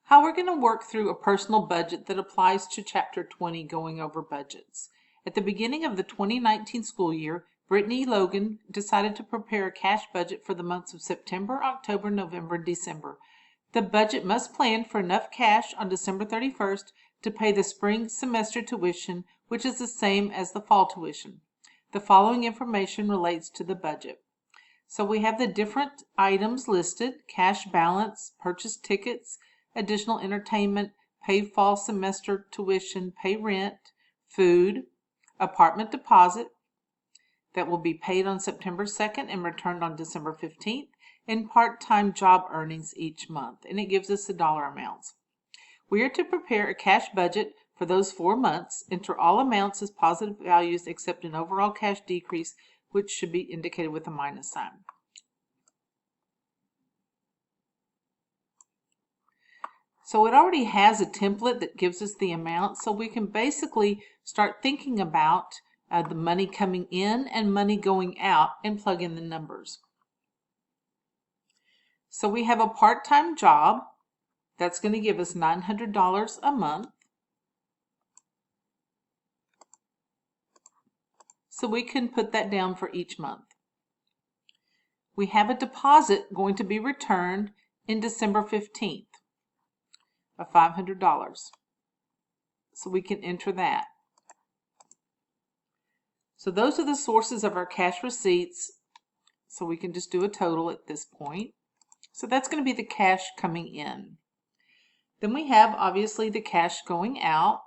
how we're going to work through a personal budget that applies to Chapter 20, Going Over Budgets. At the beginning of the 2019 school year, Brittany Logan decided to prepare a cash budget for the months of September, October, November, and December. The budget must plan for enough cash on December 31st to pay the spring semester tuition, which is the same as the fall tuition. The following information relates to the budget. So we have the different items listed: cash balance, purchase tickets, additional entertainment, pay fall semester tuition, pay rent, food, apartment deposit that will be paid on September 2nd and returned on December 15th, and part-time job earnings each month, and it gives us the dollar amounts. We are to prepare a cash budget for those 4 months, enter all amounts as positive values except an overall cash decrease, which should be indicated with a minus sign. So it already has a template that gives us the amount, so we can basically start thinking about the money coming in and money going out and plug in the numbers. So we have a part-time job that's going to give us $900 a month. So we can put that down for each month. We have a deposit going to be returned in December 15th of $500. So we can enter that. So those are the sources of our cash receipts. So we can just do a total at this point. So that's going to be the cash coming in. Then we have obviously the cash going out.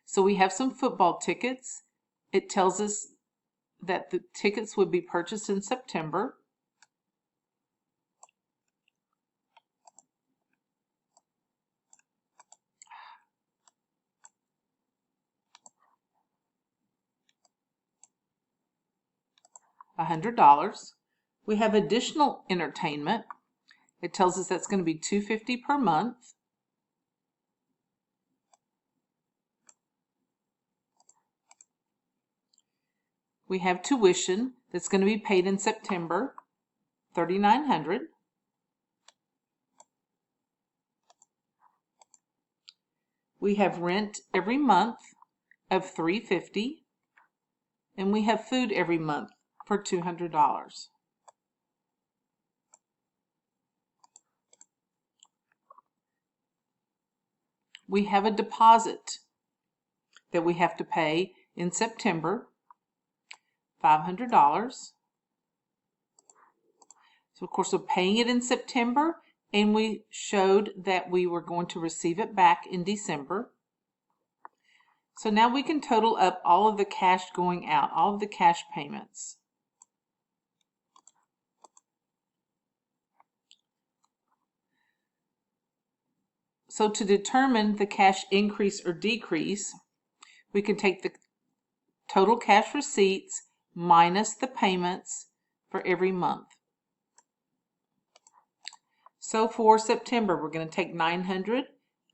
So we have some football tickets. It tells us that the tickets would be purchased in September. $100. We have additional entertainment. It tells us that's going to be $250 per month. We have tuition that's going to be paid in September, $3,900. We have rent every month of $350, and we have food every month for $200. We have a deposit that we have to pay in September, $500. So of course we're paying it in September, and we showed that we were going to receive it back in December. So now we can total up all of the cash going out, all of the cash payments. So to determine the cash increase or decrease, we can take the total cash receipts minus the payments for every month. So for September, we're going to take $900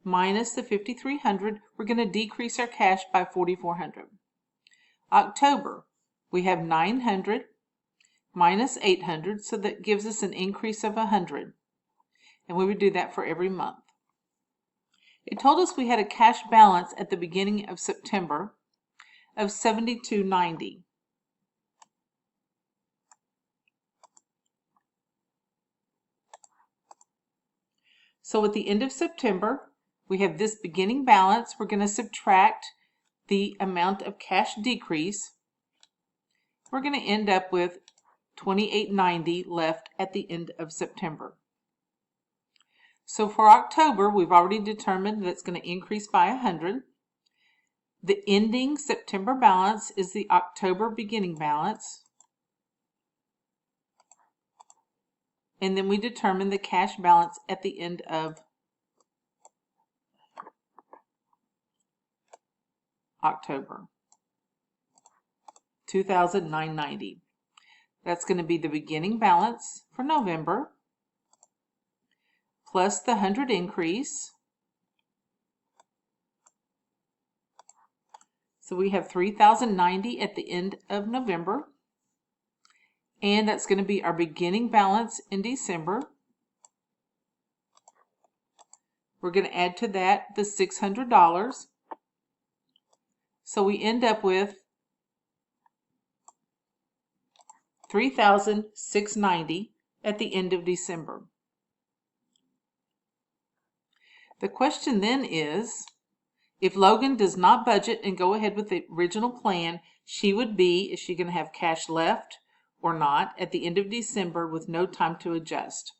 minus the $5,300. We're going to decrease our cash by $4,400. October, we have $900 minus $800, so that gives us an increase of $100. And we would do that for every month. It told us we had a cash balance at the beginning of September of $72.90. So at the end of September, we have this beginning balance. We're going to subtract the amount of cash decrease. We're going to end up with $28.90 left at the end of September. So for October, we've already determined that it's going to increase by $100. The ending September balance is the October beginning balance. And then we determine the cash balance at the end of October, $2,990. That's going to be the beginning balance for November, plus the $100 increase. So we have $3,090 at the end of November. And that's going to be our beginning balance in December, We're going to add to that the $600. So we end up with $3,690 at the end of December. The question then is, if Logan does not budget and go ahead with the original plan, is she going to have cash left or not at the end of December with no time to adjust?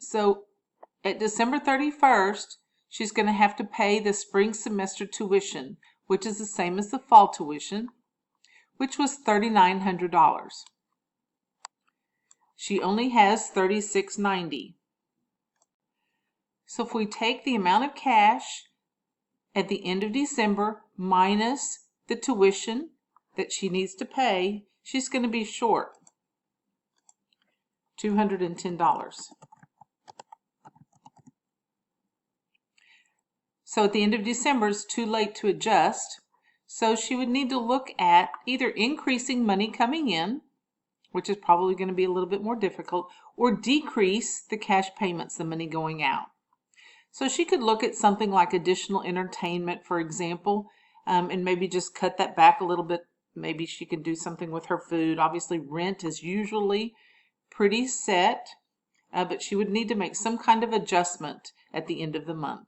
So at December 31st, she's going to have to pay the spring semester tuition, which is the same as the fall tuition, which was $3,900. She only has $3,690. So if we take the amount of cash at the end of December minus the tuition that she needs to pay, she's going to be short $210. So at the end of December, it's too late to adjust. So she would need to look at either increasing money coming in, which is probably going to be a little bit more difficult, or decrease the cash payments, the money going out. So she could look at something like additional entertainment, for example, and maybe just cut that back a little bit. Maybe she could do something with her food. Obviously, rent is usually pretty set, but she would need to make some kind of adjustment at the end of the month.